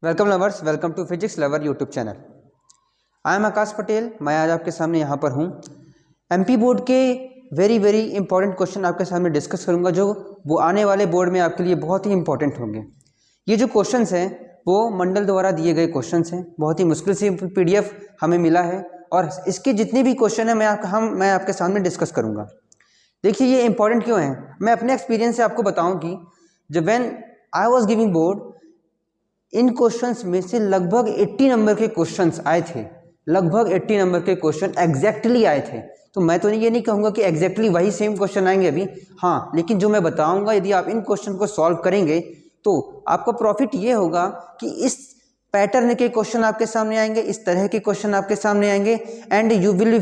Welcome lovers, welcome to physics lover YouTube channel. I am Aakash Patel. मैं आज आपके सामने यहाँ पर हूँ। एमपी बोर्ड के वेरी इंपॉर्टेंट क्वेश्चन आपके सामने डिस्कस करूँगा, जो वो आने वाले बोर्ड में आपके लिए बहुत ही इंपॉर्टेंट होंगे। ये जो क्वेश्चंस हैं वो मंडल द्वारा दिए गए क्वेश्चंस हैं। बहुत ही मुश्किल से PDF हमें मिला है और इसके जितने भी क्वेश्चन हैं मैं आपके सामने डिस्कस करूँगा। देखिए ये इंपॉर्टेंट क्यों है, मैं अपने एक्सपीरियंस से आपको बताऊँ कि जब when I was giving board, in questions में से लगभग 80 नंबर के क्वेश्चंस आए थे। लगभग 80 नंबर के क्वेश्चन एग्जैक्टली आए थे। तो मैं तो ये नहीं कहूँगा कि एग्जैक्टली वही सेम क्वेश्चन आएंगे अभी, हाँ, लेकिन जो मैं बताऊँगा यदि आप इन क्वेश्चन को सॉल्व करेंगे तो आपका प्रॉफिट ये होगा कि इस पैटर्न के क्वेश्चन आपके सामने आएंगे, इस तरह के क्वेश्चन आपके सामने आएंगे and you will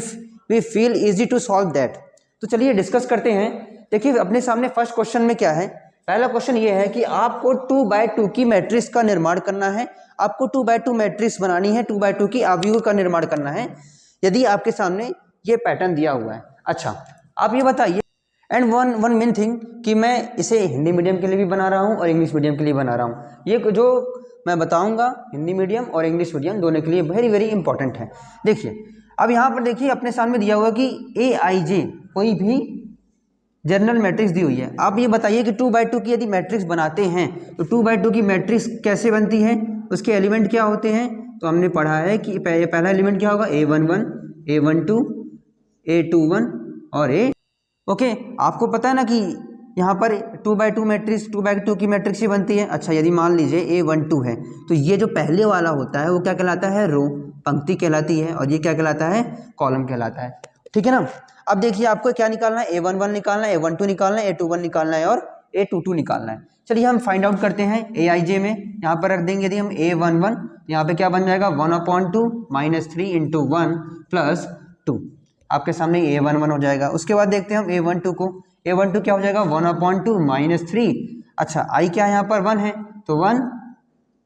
feel easy to solve that. तो चलिए डिस्कस करते हैं। देखिए अपने सामने फर्स्ट क्वेश्चन में क्या है। पहला क्वेश्चन ये है कि आपको 2x2 की मैट्रिक्स का निर्माण करना है। आपको 2x2 मैट्रिक्स बनानी है, 2x2 की आव्यूह का निर्माण करना है यदि आपके सामने ये पैटर्न दिया हुआ है। अच्छा, आप ये बताइए, एंड वन मेन थिंग कि मैं इसे हिंदी मीडियम के लिए भी बना रहा हूँ और इंग्लिश मीडियम के लिए बना रहा हूँ। ये जो मैं बताऊँगा हिंदी मीडियम और इंग्लिश मीडियम दोनों के लिए वेरी इंपॉर्टेंट है। देखिए अब यहाँ पर देखिए अपने सामने दिया हुआ कि AIJ कोई भी जनरल मैट्रिक्स दी हुई है। आप ये बताइए कि 2x2 की यदि मैट्रिक्स बनाते हैं तो 2x2 की मैट्रिक्स कैसे बनती है, उसके एलिमेंट क्या होते हैं। तो हमने पढ़ा है कि पहला एलिमेंट क्या होगा, A11, A12, A21 और ओके। आपको पता है ना कि यहाँ पर 2x2 की मैट्रिक्स ही बनती है। अच्छा, यदि मान लीजिए A12 है तो ये जो पहले वाला होता है वो क्या कहलाता है, रो, पंक्ति कहलाती है, और ये क्या कहलाता है, कॉलम कहलाता है। ठीक है ना। अब देखिए आपको क्या निकालना है, A11 निकालना है, A12 निकालना है, A21 निकालना है और A22 निकालना है। चलिए हम फाइंड आउट करते हैं। AIJ में यहाँ पर रख देंगे यदि हम A11, यहाँ पे क्या बन जाएगा 1/2 - 3 × 1 + 2। आपके सामने A11 हो जाएगा। उसके बाद देखते हैं हम A12 को। A12 क्या हो जाएगा 1/2 - 3। अच्छा, I क्या यहाँ पर 1 है तो 1,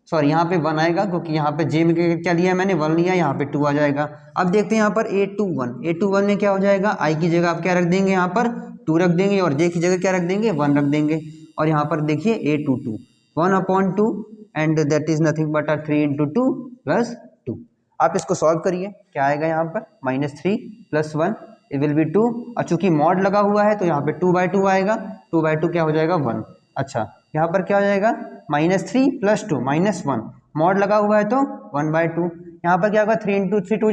सॉरी यहाँ पे 1 आएगा क्योंकि यहाँ पे J में क्या लिया मैंने, 1 लिया, यहाँ पे 2 आ जाएगा। अब देखते हैं यहाँ पर A21 में क्या हो जाएगा, I की जगह आप क्या रख देंगे, यहाँ पर 2 रख देंगे और J की जगह क्या रख देंगे, 1 रख देंगे। और यहाँ पर देखिए A22 1/2 and that is nothing but 3 × 2 + 2। आप इसको सॉल्व करिए, क्या आएगा यहाँ पर -3 + 1 इट विल बी 2। और चूंकि मॉड लगा हुआ है तो यहाँ पे 2/2 आएगा, 2/2 क्या हो जाएगा 1। अच्छा, यहाँ पर क्या हो जाएगा -3 + 2 -1, मॉड लगा हुआ है तो 1/2। यहाँ पर क्या होगा 3 × 3 =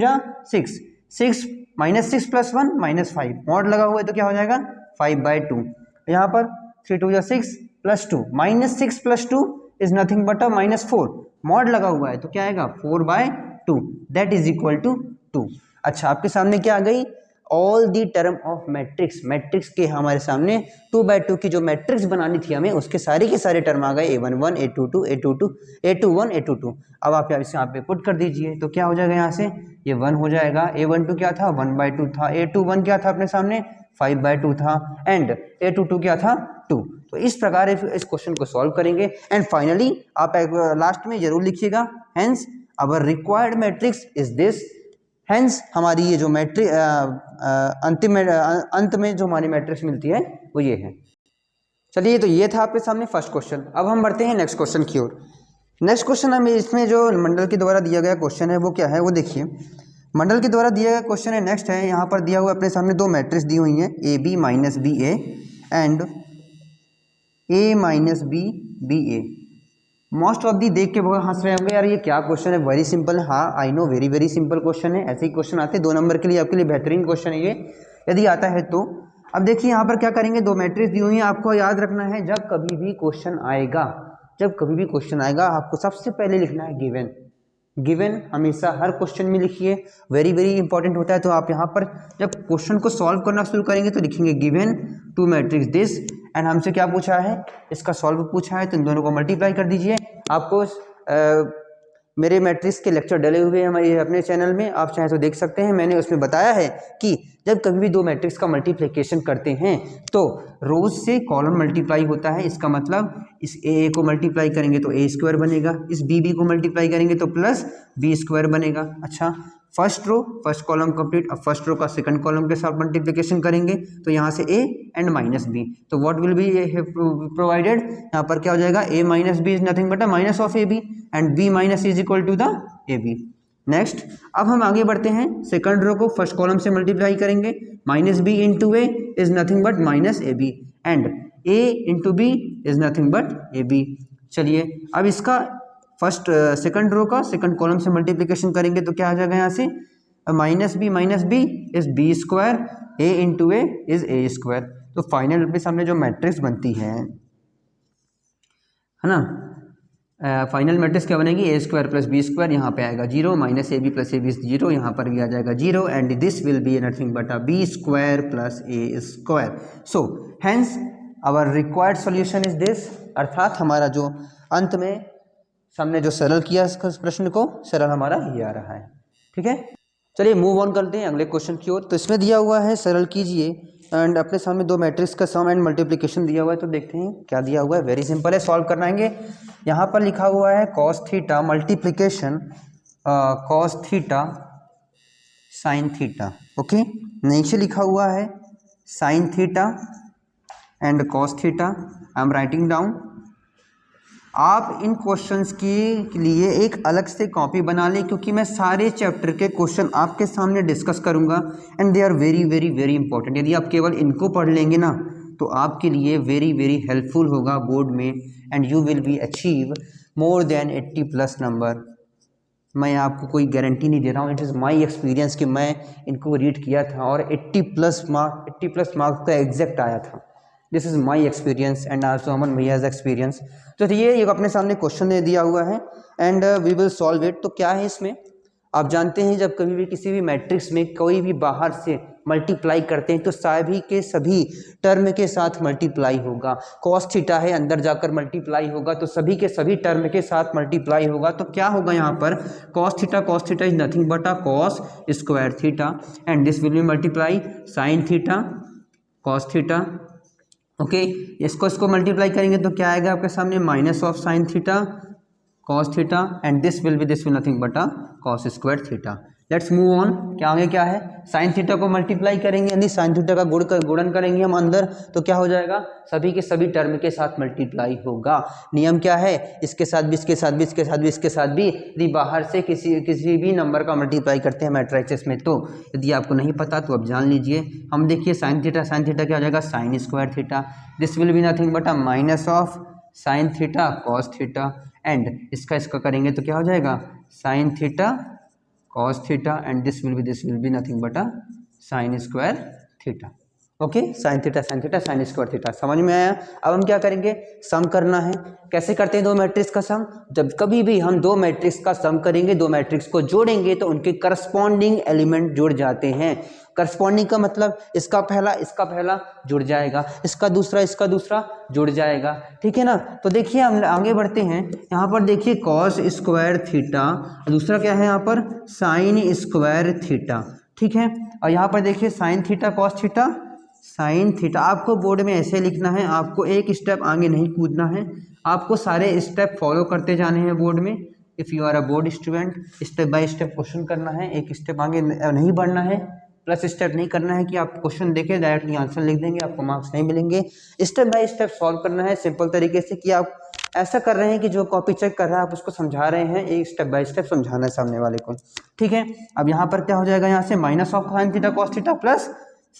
6, 6 -6 + 1 -5, मॉड लगा हुआ है तो क्या हो जाएगा 5/2। यहाँ पर 3 × 6 + 2 -6 + 2 इज नथिंग बट -4, मॉड लगा हुआ है तो क्या आएगा 4/2 दैट इज इक्वल टू 2। अच्छा, आपके सामने क्या आ गई, all the term of matrix. Matrix के हमारे सामने 2/2 की जो मैट्रिक्स बनानी थी हमें, उसके सारे के सारे टर्म आ गए, A11, A22, A22, A21, A22। अब आप इसे यहाँ पे पुट कर दीजिए तो क्या हो जाएगा, यहाँ से ये 1 हो जाएगा। A12 क्या था 1/2 था, A21 क्या था अपने सामने 5/2 था एंड A22 क्या था 2। तो इस प्रकार इस क्वेश्चन को सॉल्व करेंगे एंड फाइनली आप लास्ट में जरूर लिखिएगा, hence our required matrix is this. Hence हमारी ये जो मैट्रिक्स अंत में जो हमारी मैट्रिक्स मिलती है वो ये है। चलिए, तो ये था आपके सामने फर्स्ट क्वेश्चन। अब हम बढ़ते हैं नेक्स्ट क्वेश्चन की ओर। नेक्स्ट क्वेश्चन हमें इसमें जो मंडल के द्वारा दिया गया क्वेश्चन है वो क्या है, वो देखिए। मंडल के द्वारा दिया गया क्वेश्चन है नेक्स्ट है, यहाँ पर दिया हुआ अपने सामने दो मैट्रिक्स दी हुई हैं, AB - BA and A - BA। Most of the देख के बहुत हंस रहे होंगे, यार ये क्या क्वेश्चन है, वेरी सिंपल है। हाँ, I know, very simple question है। ऐसे ही क्वेश्चन आते हैं 2 नंबर के लिए, आपके लिए बेहतरीन क्वेश्चन है ये यदि आता है तो। अब देखिए यहाँ पर क्या करेंगे, दो मैट्रिक्स दी हुई है, आपको याद रखना है जब कभी भी क्वेश्चन आएगा आपको सबसे पहले लिखना है गिवन। गिवन हमेशा हर क्वेश्चन में लिखिए, वेरी इंपॉर्टेंट होता है। तो आप यहाँ पर जब क्वेश्चन को सॉल्व करना शुरू करेंगे तो लिखेंगे गिवन 2 मैट्रिक्स दिस, एंड हमसे क्या पूछा है, इसका सॉल्व पूछा है, तो इन दोनों को मल्टीप्लाई कर दीजिए। आपको मेरे मैट्रिक्स के लेक्चर डले हुए हैं हमारे अपने चैनल में, आप चाहे तो देख सकते हैं। मैंने उसमें बताया है कि जब कभी भी 2 मैट्रिक्स का मल्टीप्लिकेशन करते हैं तो रोज से कॉलम मल्टीप्लाई होता है। इसका मतलब इस A को मल्टीप्लाई करेंगे तो A² बनेगा, इस BB को मल्टीप्लाई करेंगे तो +B² बनेगा। अच्छा, first row first column complete. अब फर्स्ट रो का सेकंड कॉलम के साथ मल्टीप्लिकेशन करेंगे तो यहाँ से a एंड माइनस बी, तो व्हाट विल बी प्रोवाइडेड, यहाँ पर क्या हो जाएगा, a minus B is nothing but a minus of A B and b minus is equal to the A B. Next अब हम आगे बढ़ते हैं, सेकंड रो को फर्स्ट कॉलम से मल्टीप्लाई करेंगे, minus B into A is nothing but minus A B and a into B is nothing but A B. चलिए अब इसका फर्स्ट सेकंड रो का सेकंड कॉलम से मल्टीप्लिकेशन करेंगे तो क्या आ जाएगा, यहाँ से minus B is B square, A into A is A square. तो फाइनल पे सामने जो मैट्रिक्स बनती है ना, फाइनल मैट्रिक्स क्या बनेगी, A square plus B square, यहाँ पे आएगा zero, minus A B plus A B zero, यहाँ पर भी आ जाएगा zero and this will be nothing but a B square plus A square. So hence our required solution is this, अर्थात हमारा जो अंत में हमने जो सरल किया इस प्रश्न को, सरल हमारा ये आ रहा है। ठीक है, चलिए मूव ऑन करते हैं अगले क्वेश्चन की ओर। तो इसमें दिया हुआ है, सरल कीजिए एंड अपने सामने दो मैट्रिक्स का सम एंड मल्टीप्लिकेशन दिया हुआ है, तो देखते हैं क्या दिया हुआ है। वेरी सिंपल है, सॉल्व करनाएंगे। यहाँ पर लिखा हुआ है cos theta multiplication cos theta sine theta. Okay, नीचे लिखा हुआ है sine theta and cos theta. I am writing down. आप इन क्वेश्चंस के लिए एक अलग से कॉपी बना लें, क्योंकि मैं सारे चैप्टर के क्वेश्चन आपके सामने डिस्कस करूंगा and they are very very very important. यदि आप केवल इनको पढ़ लेंगे ना तो आपके लिए वेरी वेरी हेल्पफुल होगा बोर्ड में and you will be achieve more than 80+ number. मैं आपको कोई गारंटी नहीं दे रहा हूँ, इट इज़ माई एक्सपीरियंस कि मैं इनको रीड किया था और 80+ मार्क्स का एग्जैक्ट आया था। This is my experience and also Aman भैयाज एक्सपीरियंस। तो ये अपने सामने क्वेश्चन दे दिया हुआ है and we will solve it. तो क्या है इसमें, आप जानते हैं जब कभी भी किसी भी मैट्रिक्स में कोई भी बाहर से मल्टीप्लाई करते हैं तो सभी के सभी टर्म के साथ मल्टीप्लाई होगा। कॉस थीटा है, अंदर जाकर मल्टीप्लाई होगा तो सभी के सभी टर्म के साथ मल्टीप्लाई होगा। तो क्या होगा यहाँ पर, cos theta is nothing but a cos square theta and this will B multiply sign theta cos theta. Okay, इसको मल्टीप्लाई करेंगे तो क्या आएगा आपके सामने, minus of sine theta cos theta and this will nothing but a cos square theta. Let's move on. क्या आगे क्या है, साइन थीटा को मल्टीप्लाई करेंगे, यानी साइन थीटा का गुणन करेंगे हम अंदर, तो क्या हो जाएगा, सभी के सभी टर्म के साथ मल्टीप्लाई होगा। नियम क्या है, इसके साथ भी, इसके साथ भी, इसके साथ भी, इसके साथ भी, यदि बाहर से किसी भी नंबर का मल्टीप्लाई करते हैं मैट्रिक्स में, तो यदि आपको नहीं पता तो अब जान लीजिए। हम देखिए साइन थीटा क्या हो जाएगा, sign square theta, this will be nothing but a minus of sine theta cos theta and इसका करेंगे तो क्या हो जाएगा, sine theta cos theta and this will be nothing but a sign square theta. Okay, sine theta sine square theta, समझ में आया। अब हम क्या करेंगे, सम करना है। कैसे करते हैं दो मैट्रिक्स का सम, जब कभी भी हम दो मैट्रिक्स का सम करेंगे, दो मैट्रिक्स को जोड़ेंगे तो उनके करस्पॉन्डिंग एलिमेंट जुड़ जाते हैं। करस्पॉन्डिंग का मतलब इसका पहला जुड़ जाएगा, इसका दूसरा जुड़ जाएगा। ठीक है ना, तो देखिए हम आगे बढ़ते हैं। यहाँ पर देखिए कॉस स्क्वायर थीटा, दूसरा क्या है यहाँ पर, साइन स्क्वायर थीटा। ठीक है, और यहाँ पर देखिए sign theta cos theta sine theta. आपको बोर्ड में ऐसे लिखना है, आपको एक स्टेप आगे नहीं कूदना है, आपको सारे स्टेप फॉलो करते जाने हैं बोर्ड में। If you are a board student, step by step question करना है, एक स्टेप आगे नहीं बढ़ना है, प्लस स्टेप नहीं करना है कि आप क्वेश्चन देखें डायरेक्टली आंसर लिख देंगे, आपको मार्क्स नहीं मिलेंगे। स्टेप बाय स्टेप सॉल्व करना है सिंपल तरीके से, कि आप ऐसा कर रहे हैं कि जो कॉपी चेक कर रहा है आप उसको समझा रहे हैं, एक स्टेप बाय स्टेप समझाना है सामने वाले को। ठीक है, अब यहाँ पर क्या हो जाएगा, यहाँ से minus of sine theta cos theta plus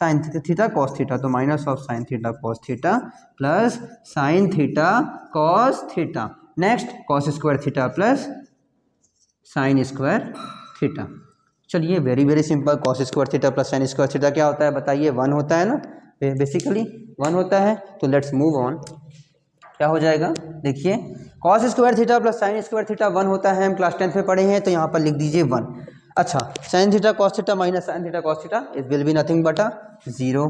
sine theta cos theta, तो minus of sine theta cos theta plus sine theta cos theta. Next cos square theta plus sine square theta. चलिए very very simple, cos square theta plus sine square theta क्या होता है बताइए, 1 होता है ना, basically 1 होता है। तो लेट्स मूव ऑन। क्या हो जाएगा, देखिए cos square theta plus sine square theta 1 होता है, हम क्लास 10th में पढ़े हैं, तो यहाँ पर लिख दीजिए 1। अच्छा, sine theta cos theta minus sine theta cos theta, it will be nothing but a 0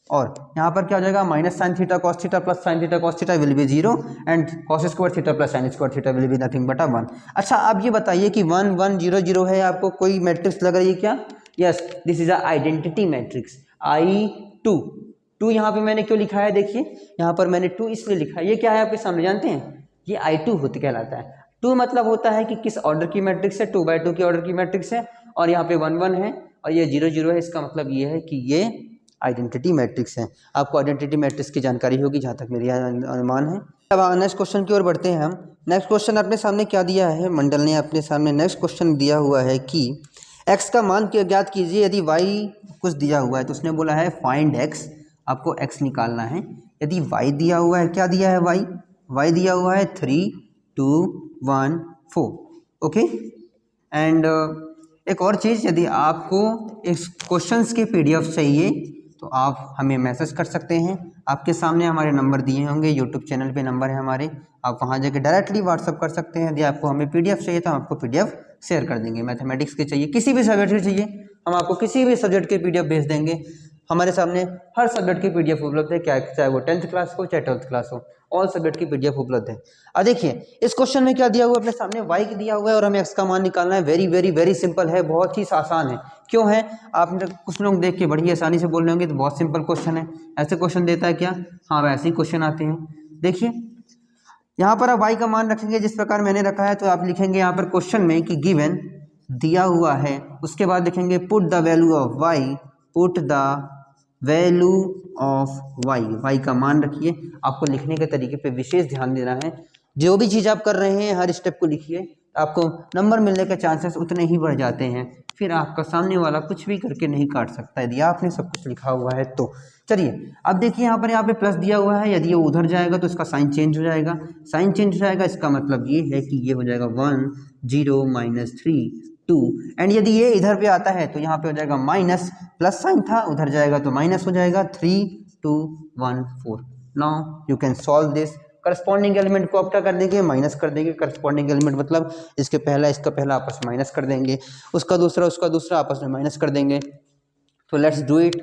और यहाँ पर क्या हो जाएगा, minus sine theta cos theta plus sine theta cos theta will be 0 and cos square theta plus sine square theta will be nothing but a 1। अच्छा, आप ये बताइए कि 1 1 0 0 है, आपको कोई मैट्रिक्स लग रही है क्या? Yes, this is a identity matrix I2 यहाँ पे मैंने क्यों लिखा है, देखिए यहाँ पर मैंने 2 इसलिए लिखा है। ये क्या है आपके सामने जानते हैं, ये I2 होते कहलाता है। 2 मतलब होता है कि किस ऑर्डर की मैट्रिक्स है, 2 by 2 की ऑर्डर की मैट्रिक्स है, और यहाँ पे 1 1 है और ये 0 0 है। इसका मतलब ये है कि ये आइडेंटिटी मैट्रिक्स है। आपको आइडेंटिटी मैट्रिक्स की जानकारी होगी जहाँ तक मेरी अनुमान है। अब नेक्स्ट क्वेश्चन की ओर बढ़ते हैं हम। नेक्स्ट क्वेश्चन अपने सामने क्या दिया है, मंडल ने अपने सामने नेक्स्ट क्वेश्चन दिया हुआ है कि x का मान ज्ञात कीजिए यदि y कुछ दिया हुआ है। तो उसने बोला है फाइंड x, आपको x निकालना है। यदि y दिया हुआ है, क्या दिया है y दिया हुआ है 3 2 1 4, ओके। एंड एक और चीज़, यदि आपको इस क्वेश्चंस के PDF चाहिए तो आप हमें मैसेज कर सकते हैं। आपके सामने हमारे नंबर दिए होंगे, यूट्यूब चैनल पे नंबर है हमारे, आप वहाँ जाके डायरेक्टली व्हाट्सअप कर सकते हैं। यदि आपको हमें PDF चाहिए तो हम आपको PDF शेयर कर देंगे। मैथमेटिक्स के चाहिए, किसी भी सब्जेक्ट के चाहिए, हम आपको किसी भी सब्जेक्ट के PDF भेज देंगे। हमारे सामने हर सब्जेक्ट की PDF उपलब्ध है, क्या चाहे वो 10th क्लास हो चाहे 12th क्लास हो, ऑल सब्जेक्ट की PDF उपलब्ध है। अब देखिए इस क्वेश्चन में क्या दिया हुआ है, अपने सामने y दिया हुआ है और हमें x का मान निकालना है। वेरी वेरी वेरी सिंपल है, बहुत ही आसान है। क्यों है, आपने कुछ लोग देख के बड़ी आसानी से बोल रहे होंगे तो बहुत सिंपल क्वेश्चन है, ऐसे क्वेश्चन देता है क्या? हाँ वैसे ही क्वेश्चन आते हैं। देखिए यहाँ पर आप y का मान रखेंगे जिस प्रकार मैंने रखा है, तो आप लिखेंगे यहाँ पर क्वेश्चन में कि गिवन दिया हुआ है, उसके बाद लिखेंगे put the value of y, put the value of y का मान रखिए। आपको लिखने के तरीके पे विशेष ध्यान देना है। जो भी चीज़ आप कर रहे हैं हर स्टेप को लिखिए, आपको नंबर मिलने के चांसेस उतने ही बढ़ जाते हैं। फिर आपका सामने वाला कुछ भी करके नहीं काट सकता यदि आपने सब कुछ लिखा हुआ है तो। चलिए अब देखिए यहाँ पे प्लस दिया हुआ है, यदि ये उधर जाएगा तो इसका साइन चेंज हो जाएगा। साइन चेंज हो जाएगा इसका मतलब ये है कि ये हो जाएगा 1 0 -3 2, एंड यदि ये इधर पे आता है तो यहाँ पे हो जाएगा माइनस, प्लस साइन था उधर जाएगा तो माइनस हो जाएगा। 3 2 1 4। Now you can solve this. Corresponding element को आप क्या कर देंगे, माइनस कर देंगे। करस्पॉन्डिंग एलिमेंट मतलब इसका पहला आपस में माइनस कर देंगे, उसका दूसरा आपस में माइनस कर देंगे। तो लेट्स डू इट,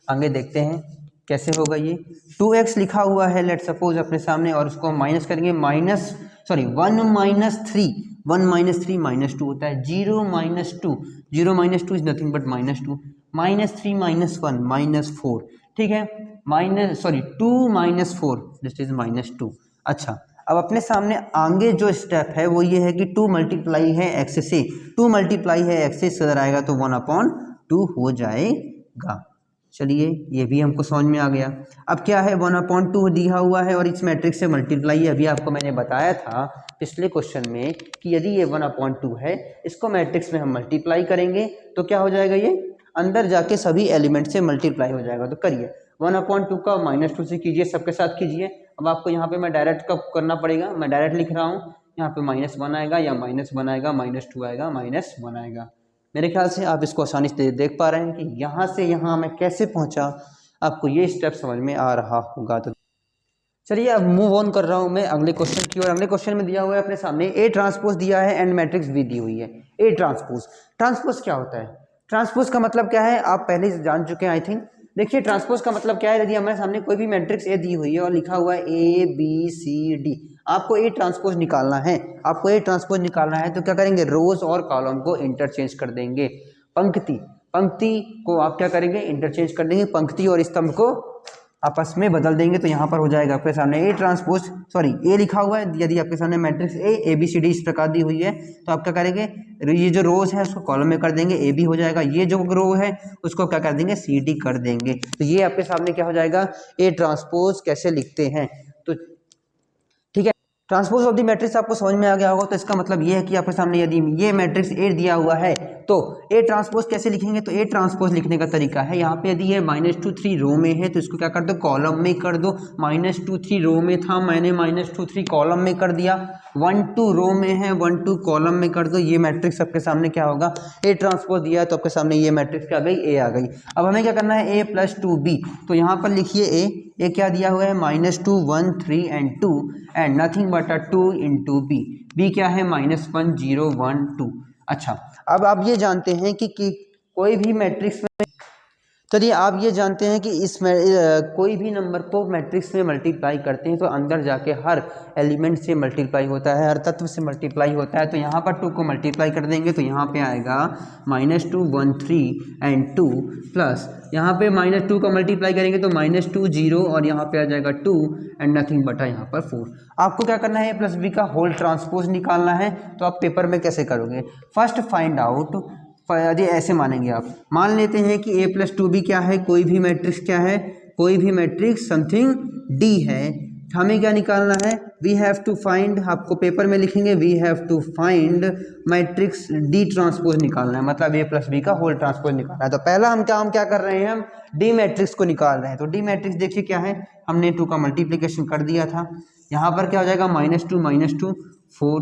आगे देखते हैं कैसे होगा ये। 2x लिखा हुआ है लेट्स सपोज अपने सामने, और उसको माइनस करेंगे। 1 - 3 -2 होता है। 0 - 2, 0 - 2 इज नथिंग बट -2, -3 -1 -4, ठीक है। 2 - 4 दिस इज -2। अच्छा अब अपने सामने आगे जो स्टेप है वो ये है कि 2 मल्टीप्लाई है x से, 2 मल्टीप्लाई है x से इधर आएगा तो 1/2 हो जाएगा। चलिए ये भी हमको समझ में आ गया। अब क्या है, 1/2 दिया हुआ है और इस मैट्रिक्स से मल्टीप्लाई है। अभी आपको मैंने बताया था पिछले क्वेश्चन में कि यदि ये 1/2 है, इसको मैट्रिक्स में हम मल्टीप्लाई करेंगे तो क्या हो जाएगा, ये अंदर जाके सभी एलिमेंट से मल्टीप्लाई हो जाएगा। तो करिए 1/2 का -2 से कीजिए, सबके साथ कीजिए। अब आपको यहाँ पे मैं डायरेक्ट कब करना पड़ेगा, मैं डायरेक्ट लिख रहा हूँ। यहाँ पे -1 आएगा या -1 आएगा, -2 आएगा, -1 आएगा। मेरे ख्याल से आप इसको आसानी से देख पा रहे हैं कि यहाँ से यहाँ मैं कैसे पहुँचा, आपको ये स्टेप समझ में आ रहा होगा। तो चलिए अब मूव ऑन कर रहा हूँ मैं अगले क्वेश्चन की ओर। अगले क्वेश्चन में दिया हुआ है अपने सामने A ट्रांसपोज दिया है एंड मैट्रिक्स भी दी हुई है। A ट्रांसपोज क्या होता है, ट्रांसपोज का मतलब क्या है आप पहले से जान चुके हैं आई थिंक। देखिए ट्रांसपोज का मतलब क्या है, यदि हमारे सामने कोई भी मैट्रिक्स A दी हुई है और लिखा हुआ है A B C D, आपको A ट्रांसपोज निकालना है। तो क्या करेंगे, रोज और कॉलम को इंटरचेंज कर देंगे। पंक्ति को आप क्या करेंगे, इंटरचेंज कर देंगे। पंक्ति और स्तंभ को आपस में बदल देंगे। तो यहाँ पर हो जाएगा आपके सामने A लिखा हुआ है। यदि आपके सामने matrix A B C D इस प्रकार दी हुई है तो आप क्या करेंगे, ये जो रोज है उसको कॉलम में कर देंगे, A B हो जाएगा। ये जो रो है उसको क्या कर देंगे, C D कर देंगे। तो ये आपके सामने क्या हो जाएगा, A ट्रांसपोज कैसे लिखते हैं। तो ठीक है, ट्रांसपोज ऑफ द मैट्रिक्स आपको समझ में आ गया होगा। तो इसका मतलब ये है कि आपके सामने यदि ये मैट्रिक्स A दिया हुआ है तो A ट्रांसपोज कैसे लिखेंगे, तो A ट्रांसपोज लिखने का तरीका है, यहाँ पे यदि ये -2 3 रो में है तो इसको क्या कर दो, कॉलम में कर दो। -2 3 रो में था, मैंने -2 3 कॉलम में कर दिया। 1 2 रो में है, 1 2 कॉलम में कर दो। ये मैट्रिक्स आपके सामने क्या होगा, A ट्रांसपोज दिया है तो आपके सामने ये मैट्रिक्स क्या आ गई, A आ गई। अब हमें क्या करना है, A + 2B। तो यहाँ पर लिखिए A क्या दिया हुआ है, -2 1 3 and 2 and nothing but 2 × B क्या है, -1 0 1 2। अच्छा अब आप ये जानते हैं कि कोई भी मैट्रिक्स में, चलिए आप ये जानते हैं कि इसमें कोई भी नंबर को मैट्रिक्स में मल्टीप्लाई करते हैं तो अंदर जाके हर एलिमेंट से मल्टीप्लाई होता है, हर तत्व से मल्टीप्लाई होता है। तो यहाँ पर 2 को मल्टीप्लाई कर देंगे तो यहाँ पे आएगा -2 1 3 एंड 2 प्लस यहाँ पे -2 का मल्टीप्लाई करेंगे तो -2 0 और यहाँ पे आ जाएगा 2 एंड नथिंग बटा यहाँ पर 4। आपको क्या करना है, A + B का होल ट्रांसपोज निकालना है। तो आप पेपर में कैसे करोगे, फर्स्ट फाइंड आउट यदि ऐसे मानेंगे आप, मान लेते हैं कि a प्लस 2b क्या है, कोई भी मैट्रिक्स क्या है, कोई भी मैट्रिक्स समथिंग d है, हमें क्या निकालना है, वी हैव टू फाइंड, आपको पेपर में लिखेंगे we have to find matrix the transpose निकालना है, मतलब a प्लस बी का होल ट्रांसपोज निकालना है। तो पहला हम क्या कर रहे हैं, हम डी मैट्रिक्स को निकाल रहे हैं। तो डी मैट्रिक्स देखिए क्या है, हमने 2 का मल्टीप्लीकेशन कर दिया था, यहाँ पर क्या हो जाएगा -2 4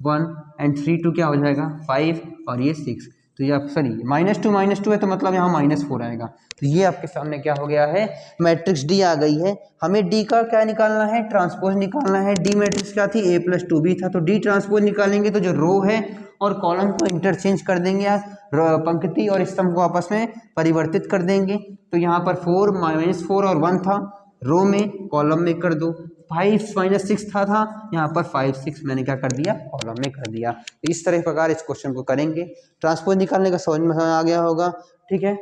1 एंड 3 2 क्या हो जाएगा 5 और ये 6, तो ये आप सॉरी -2 है तो मतलब यहाँ -4 आएगा। तो ये आपके सामने क्या हो गया है, मैट्रिक्स डी आ गई है। हमें डी का क्या निकालना है, ट्रांसपोज निकालना है। डी मैट्रिक्स क्या थी, a प्लस 2b था, तो डी ट्रांसपोज निकालेंगे तो जो रो है और कॉलम को इंटरचेंज कर देंगे, पंक्ति और स्तंभ को आपस में परिवर्तित कर देंगे। तो यहाँ पर 4 -4 और 1 था, रो में कॉलम में कर दो, 5 -6 था यहाँ पर 5 6 मैंने क्या कर दिया, कॉलम में कर दिया। तो इस तरह प्रकार इस क्वेश्चन को करेंगे, ट्रांसपोज निकालने का समझ में आ गया होगा, ठीक है।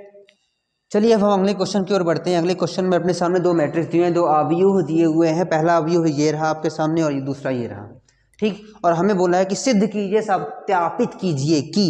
चलिए अब हम अगले क्वेश्चन की ओर बढ़ते हैं। अगले क्वेश्चन में अपने सामने 2 मैट्रिक्स दिए हैं, 2 अवयव दिए हुए हैं। पहला अवयव ये रहा आपके सामने और ये दूसरा ये रहा, ठीक। और हमें बोला है कि सिद्ध कीजिए, सत्यापित कीजिए कि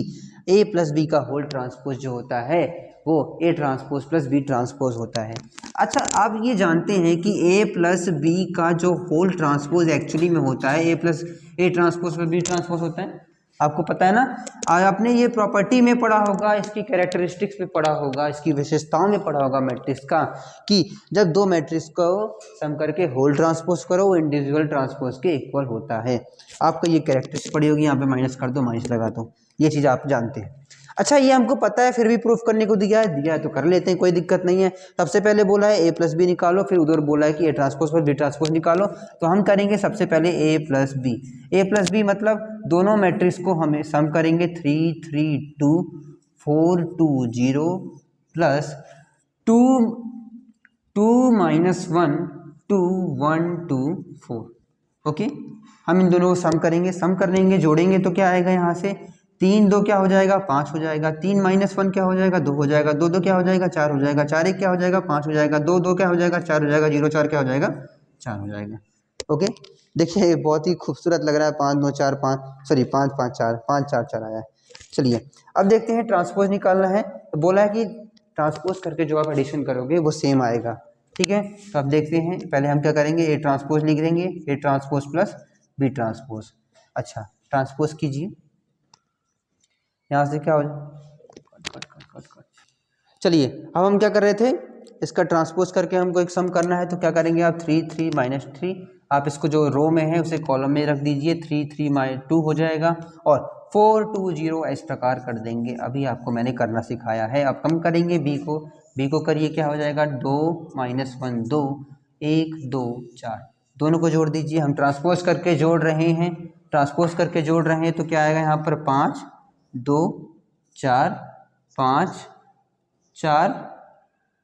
a प्लस बी का होल ट्रांसपोज जो होता है वो a transpose plus b transpose होता है। अच्छा, आप ये जानते हैं कि a प्लस बी का जो होल ट्रांसपोज एक्चुअली में होता है a plus a transpose plus b transpose होता है, आपको पता है ना। आपने ये प्रॉपर्टी में पढ़ा होगा, इसकी कैरेक्टरिस्टिक्स में पढ़ा होगा, इसकी विशेषताओं में पढ़ा होगा मैट्रिक्स का, कि जब 2 मैट्रिक्स को सम करके होल ट्रांसपोज करो वो इंडिविजुअल ट्रांसपोज के इक्वल होता है। आपको ये कैरेक्टरिस्टिक्स पढ़ी होगी, यहाँ पे माइनस कर दो, माइनस लगा दो, ये चीज़ आप जानते हैं। अच्छा, ये हमको पता है, फिर भी प्रूफ करने को दिया है तो कर लेते हैं, कोई दिक्कत नहीं है। सबसे पहले बोला है a प्लस बी निकालो, फिर उधर बोला है कि a ट्रांसपोज पर b ट्रांसपोज निकालो। तो हम करेंगे सबसे पहले a प्लस बी मतलब दोनों मैट्रिक्स को हमें सम करेंगे, 3 3 2 4 2 0 प्लस 2 2 -1 2 1 2 4। ओके, हम इन दोनों को सम करेंगे, सम करेंगे, जोड़ेंगे तो क्या आएगा, यहाँ से 3 2 क्या हो जाएगा 5 हो जाएगा, 3 -1 क्या हो जाएगा 2 हो जाएगा, 2 2 क्या हो जाएगा 4 हो जाएगा, 4 1 क्या हो जाएगा 5 हो जाएगा, 2 2 क्या हो जाएगा 4 हो जाएगा, 0 4 क्या हो जाएगा 4 हो जाएगा। ओके, देखिए बहुत ही खूबसूरत लग रहा है, 5 2 4 5 सॉरी 5 5 4 5 4 4 आया है। चलिए अब देखते हैं, ट्रांसपोज निकालना है। तो बोला है कि ट्रांसपोज करके जो आप एडिशन करोगे वो सेम आएगा, ठीक है। तो अब देखते हैं, पहले हम क्या करेंगे, ए ट्रांसपोज लिख देंगे, A transpose plus B transpose. अच्छा, ट्रांसपोज कीजिए, यहाँ से क्या हो जाए, चलिए अब हम क्या कर रहे थे, इसका ट्रांसपोज करके हमको एक सम करना है। तो क्या करेंगे आप, 3 3 -3, आप इसको जो रो में है उसे कॉलम में रख दीजिए, 3 3 2 हो जाएगा और 4 2 0 इस प्रकार कर देंगे। अभी आपको मैंने करना सिखाया है। अब कम करेंगे बी को करिए, क्या हो जाएगा 2 -1 2 1 2 4, दोनों को जोड़ दीजिए। हम ट्रांसपोज करके जोड़ रहे हैं, ट्रांसपोज करके जोड़ रहे हैं, तो क्या आएगा यहाँ पर 5 2 4 5 4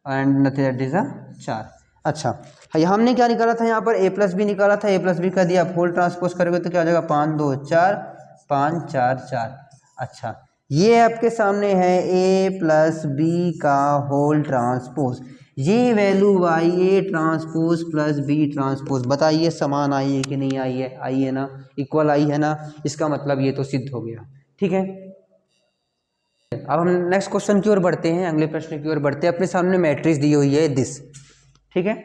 एंड नथिंग दैट इज 4। अच्छा, हमने क्या निकाला था, यहाँ पर a प्लस बी निकाला था, a प्लस बी का दिया, होल ट्रांसपोज करोगे तो क्या हो जाएगा 5 2 4 5 4 4। अच्छा, ये आपके सामने है a प्लस बी का होल ट्रांसपोज, ये वैल्यू आई A transpose plus B transpose, बताइए समान आई है कि नहीं आई है, आई है ना, इक्वल आई है ना, इसका मतलब ये तो सिद्ध हो गया, ठीक है। अब हम नेक्स्ट क्वेश्चन की ओर बढ़ते हैं, अगले प्रश्न की ओर बढ़ते हैं। अपने सामने मैट्रिक्स दी हुई है दिस, ठीक है।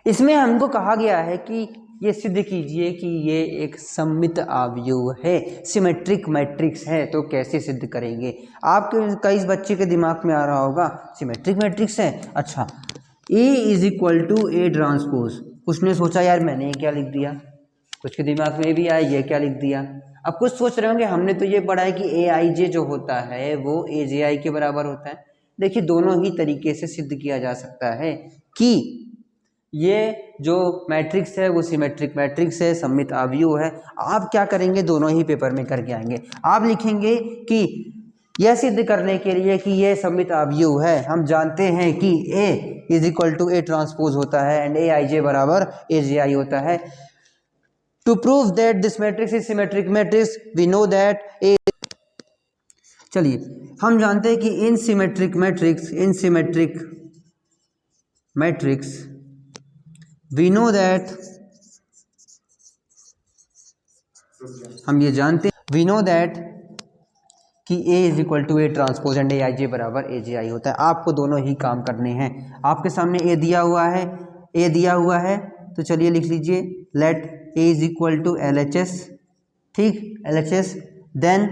इसमें हमको कहा गया है कि ये सिद्ध कीजिए कि ये एक सममित अवयव है, सिमेट्रिक मैट्रिक्स है। तो कैसे सिद्ध करेंगे, आपके कई बच्चे के दिमाग में आ रहा होगा सिमेट्रिक मैट्रिक्स है, अच्छा A is equal to A transpose. कुछ ने सोचा यार मैंने ये क्या लिख दिया, कुछ के दिमाग में भी आया ये क्या लिख दिया। अब कुछ सोच रहे होंगे हमने तो ये पढ़ा है कि ए आई जे जो होता है वो ए जे आई के बराबर होता है। देखिए दोनों ही तरीके से सिद्ध किया जा सकता है कि ये जो मैट्रिक्स है वो सिमेट्रिक मैट्रिक्स है, सममित अवयव है। आप क्या करेंगे, दोनों ही पेपर में करके आएंगे। आप लिखेंगे कि यह सिद्ध करने के लिए कि ये सममित अवयव है, हम जानते हैं कि A is equal to A transpose होता है एंड ए आई जे बराबर ए जे आई होता है। To prove that this matrix is symmetric matrix, we know that A, चलिए हम जानते हैं कि in symmetric matrix we know that, हम ये जानते हैं we know that कि A is equal to A transpose and AIJ बराबर AJI होता है। आपको दोनों ही काम करने हैं। आपके सामने A दिया हुआ है, A दिया हुआ है, तो चलिए लिख लीजिए let A is equal to LHS, ठीक, LHS, देन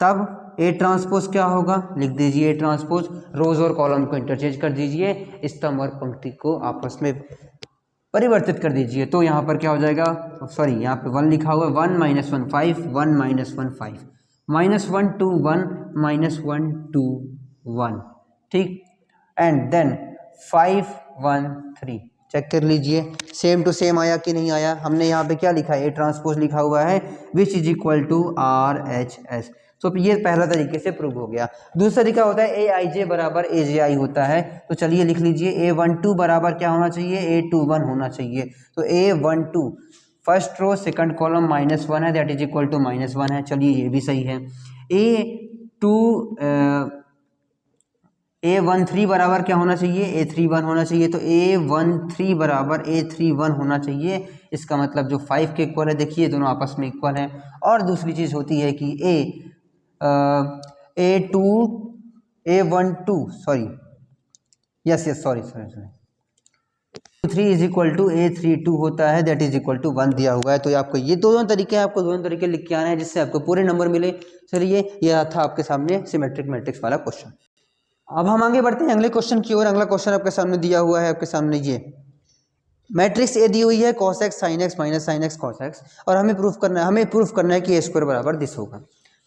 तब A ट्रांसपोज क्या होगा, लिख दीजिए A ट्रांसपोज, रोज और कॉलम को इंटरचेंज कर दीजिए, स्तंभ और पंक्ति को आपस में परिवर्तित कर दीजिए। तो यहाँ पर क्या हो जाएगा, सॉरी यहाँ पे 1 लिखा हुआ है, 1 -1 5, 1 -1 5, -1 2 1, -1 2 1, ठीक, एंड देन 5 1 3, चेक कर लीजिए सेम टू सेम आया कि नहीं आया। हमने यहाँ पे क्या लिखा है, A ट्रांसपोज लिखा हुआ है which is equal to RHS। तो ये पहला तरीके से प्रूव हो गया। दूसरा तरीका होता है AIJ बराबर AJI होता है। तो चलिए लिख लीजिए A12 बराबर क्या होना चाहिए, A21 होना चाहिए। तो A12 first row second column -1 है, दैट इज इक्वल टू -1 है। चलिए ये भी सही है। A13 बराबर क्या होना चाहिए, A31 होना चाहिए। तो A13 बराबर A31 होना चाहिए। इसका मतलब जो 5 के इक्वल है, देखिए दोनों आपस में इक्वल है। और दूसरी चीज़ होती है कि A3 is equal to A32 होता है, दैट इज इक्वल टू 1 दिया हुआ है। तो आपको ये दोनों तरीके आपको दोनों तरीके लिख के आना है जिससे आपको पूरे नंबर मिले। चलिए यह था आपके सामने सिमेट्रिक मैट्रिक्स वाला क्वेश्चन। अब हम आगे बढ़ते हैं अगले क्वेश्चन की ओर। अगला क्वेश्चन आपके सामने दिया हुआ है, आपके सामने ये मैट्रिक्स ए दी हुई है cos x sin x minus sine x cos x, और हमें प्रूफ करना है कि ए स्क्वायर बराबर दिस होगा,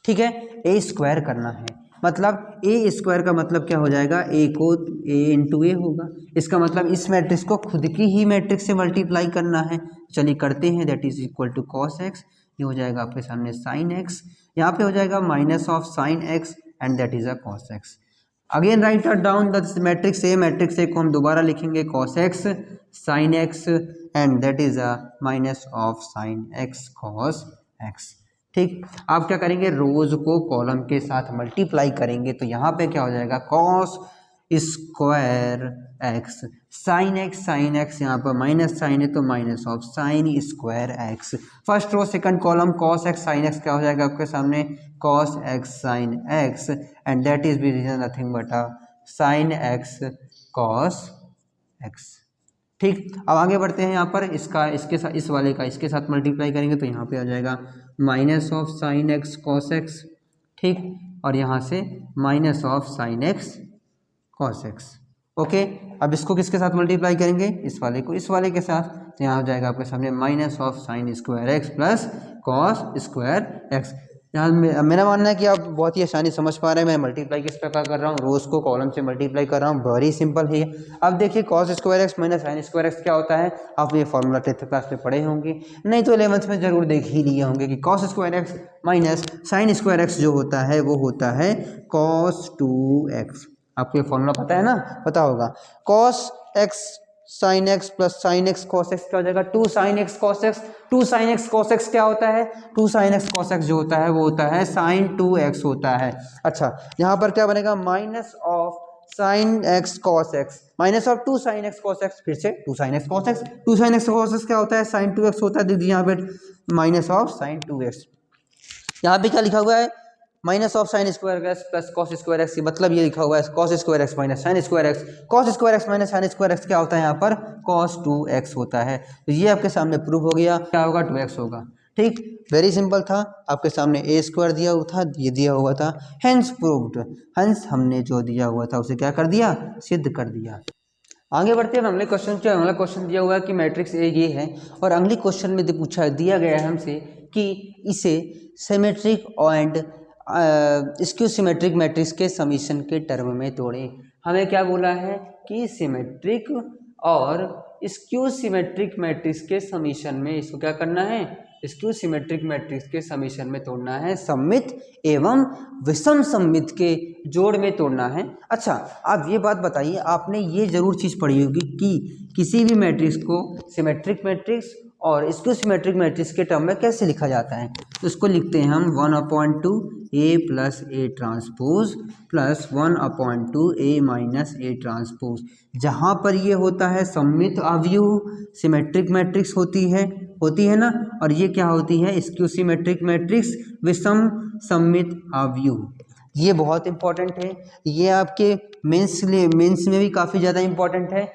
ठीक है। ए स्क्वायर करना है, मतलब ए स्क्वायर का मतलब क्या हो जाएगा, ए को ए इंटू ए होगा। इसका मतलब इस मैट्रिक्स को खुद की ही मैट्रिक्स से मल्टीप्लाई करना है। चलिए करते हैं, that is equal to cos x, ये हो जाएगा आपके सामने sin x, यहाँ पे हो जाएगा minus of sin x and that is a cos x। Again write down the matrix A को हम दोबारा लिखेंगे cos x sin x and that is a minus of sin x cos x, ठीक। आप क्या करेंगे, रोज को कॉलम के साथ मल्टीप्लाई करेंगे। तो यहाँ पे क्या हो जाएगा, cos square x sin x यहाँ पर माइनस साइन है तो minus of sin square x। First row second column cos x sin x क्या हो जाएगा आपके सामने, cos x sin x and that is nothing but sin x cos x, ठीक। अब आगे बढ़ते हैं, यहाँ पर इसके साथ इस वाले का इसके साथ मल्टीप्लाई करेंगे तो यहाँ पे आ जाएगा minus of sine x cos x, ठीक, और यहाँ से minus of sine x cos x, okay. अब इसको किसके साथ मल्टीप्लाई करेंगे, इस वाले को इस वाले के साथ, तो यहाँ हो जाएगा आपके सामने minus of sine square x plus cos square x. यहाँ मेरा मानना है कि आप बहुत ही आसानी समझ पा रहे हैं। मैं मल्टीप्लाई किस प्रकार कर रहा हूँ, रोज को कॉलम से मल्टीप्लाई कर रहा हूँ, वेरी सिंपल है। अब देखिए cos square x minus sine square x क्या होता है, आप ये फॉर्मूला 10th क्लास में पढ़े होंगे, नहीं तो 11th में जरूर देख ही लिए होंगे कि cos square x minus sine square x जो होता है वो होता है cos 2x। आपको ये फॉर्मूला पता है ना, पता होगा। cos x sine x plus sine x cos x क्या हो जाएगा, 2 sine x cos x. 2 sine x cos x क्या होता है, 2 साइन एक्स कॉस एक्स जो होता है वो होता है साइन 2x होता है। अच्छा, यहाँ पर क्या बनेगा, minus of sine x cos x minus of 2 sine x cos x, फिर से 2 sine x cos x. 2 sine x cos x क्या होता है, साइन 2x होता है। दीजिए यहाँ पे माइनस ऑफ साइन 2x, यहाँ पे क्या लिखा हुआ है, minus of sine square x plus cos square x, मतलब ये लिखा हुआ है cos square x minus sine square x. Cos square x minus sine square x क्या होता है, यहाँ पर cos 2x होता है। तो ये आपके सामने प्रूफ हो गया, क्या होगा, 2x होगा, ठीक। वेरी सिंपल था, आपके सामने ए स्क्वायर दिया हुआ था, ये दिया हुआ था, हेंस प्रूव्ड। हेंस हमने जो दिया हुआ था उसे क्या कर दिया, सिद्ध कर दिया। आगे बढ़ते हैं अगले क्वेश्चन के। अगला क्वेश्चन दिया हुआ है कि मैट्रिक्स ए ये है, और अगले क्वेश्चन में दिया गया है हमसे कि इसे symmetric and skew symmetric matrix के समीशन के टर्म में तोड़ें। हमें क्या बोला है कि सिमेट्रिक और स्क्यू सिमेट्रिक मैट्रिक्स के समीशन में इसको क्या करना है, स्क्यू सिमेट्रिक मैट्रिक्स के समीशन में तोड़ना है, सममित एवं विषम सममित के जोड़ में तोड़ना है। अच्छा, आप ये बात बताइए, आपने ये जरूर चीज़ पढ़ी होगी कि किसी भी मैट्रिक्स को सिमेट्रिक मैट्रिक्स और इसको सिमेट्रिक मैट्रिक्स के टर्म में कैसे लिखा जाता है, तो इसको लिखते हैं हम 1/2 A plus A transpose plus 1/2 A minus A transpose. जहाँ पर ये होता है सममित अवयव सिमेट्रिक मैट्रिक्स होती है ना, और ये क्या होती है स्क्यू सिमेट्रिक मैट्रिक्स विषम सममित अवयव। ये बहुत इंपॉर्टेंट है, ये आपके मेंस में भी काफ़ी ज़्यादा इंपॉर्टेंट है,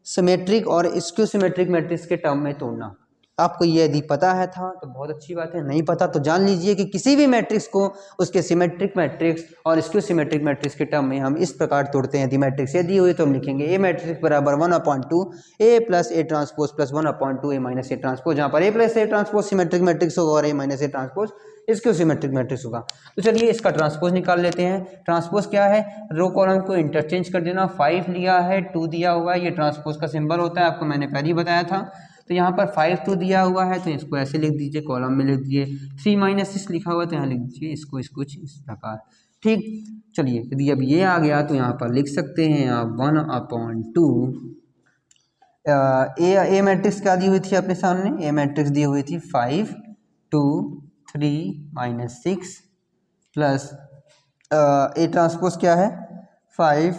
सिमेट्रिक और स्क्यू सिमेट्रिक मैट्रिक्स के टर्म में तोड़ना। आपको ये यदि पता है था तो बहुत अच्छी बात है, नहीं पता तो जान लीजिए कि किसी भी मैट्रिक्स को उसके सिमेट्रिक मैट्रिक्स और स्क्यू सिमेट्रिक मैट्रिक्स के टर्म में हम इस प्रकार तोड़ते हैं। यदि मैट्रिक्स ये दी हुई तो हम लिखेंगे ए मैट्रिक्स बराबर 1/2 A plus A transpose plus 1/2 A minus A transpose, जहाँ पर A plus A transpose symmetric matrix होगा और A minus A transpose skew symmetric matrix होगा। तो चलिए इसका ट्रांसपोज निकाल लेते हैं। ट्रांसपोज क्या है, रो कॉलम को इंटरचेंज कर देना। 5 लिया है, 2 दिया हुआ है, ये ट्रांसपोज का सिंबल होता है, आपको मैंने पहले ही बताया था। तो यहाँ पर 5 2 दिया हुआ है तो इसको ऐसे लिख दीजिए, कॉलम में लिख दीजिए। 3 माइनस 6 लिखा हुआ है तो यहाँ लिख दीजिए इसको कुछ इस प्रकार। ठीक, चलिए यदि अब ये आ गया तो यहाँ पर लिख सकते हैं आप 1/2 ए मैट्रिक्स क्या दी हुई थी अपने सामने, ए मैट्रिक्स दी हुई थी 5 2 3 माइनस 6 प्लस ए ट्रांसपोज क्या है 5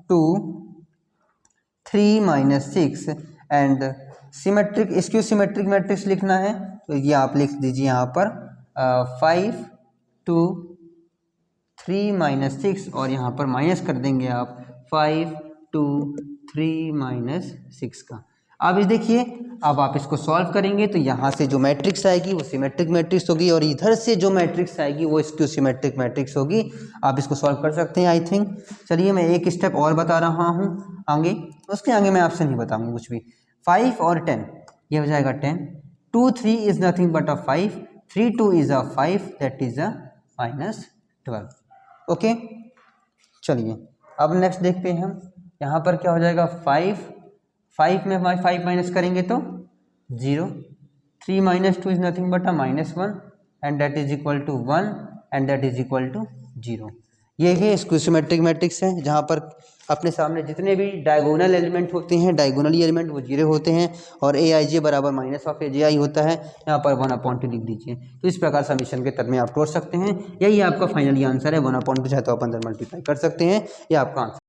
2 3 minus 6 and symmetric skew symmetric matrix लिखना है तो ये आप लिख दीजिए यहाँ पर 5 2 3 माइनस 6 और यहाँ पर माइनस कर देंगे आप 5 2 3 माइनस 6 का। अब ये देखिए, अब आप इसको सॉल्व करेंगे तो यहाँ से जो मैट्रिक्स आएगी वो सिमेट्रिक मैट्रिक्स होगी और इधर से जो मैट्रिक्स आएगी वो स्क्यू सिमेट्रिक मैट्रिक्स होगी। आप इसको सॉल्व कर सकते हैं आई थिंक। चलिए मैं एक स्टेप और बता रहा हूँ आगे, उसके आगे मैं आपसे नहीं बताऊँगा कुछ भी। 5 और 10 ये हो जाएगा 10, 2 3 is nothing but a 5, 3 2 is a 5 that is a -12। Okay, चलिए अब नेक्स्ट देखते हैं हम। यहाँ पर क्या हो जाएगा 5 में 5 माइनस करेंगे तो 0, 3 minus 2 is nothing but a -1 and that is equal to 1 and that is equal to 0। ये है स्क्यू सिमेट्रिक मैट्रिक्स है, जहाँ पर अपने सामने जितने भी डायगोनल एलिमेंट होते हैं, डायगोनली एलिमेंट वो 0 होते हैं और AIJ बराबर -AJI होता है। यहाँ पर 1/2 लिख दीजिए। तो इस प्रकार समीशन के तरह में आप तोड़ सकते हैं। यही आपका फाइनली आंसर है 1/2, चाहे तो आप अंदर मल्टीप्लाई कर सकते हैं, ये आपका आंसर।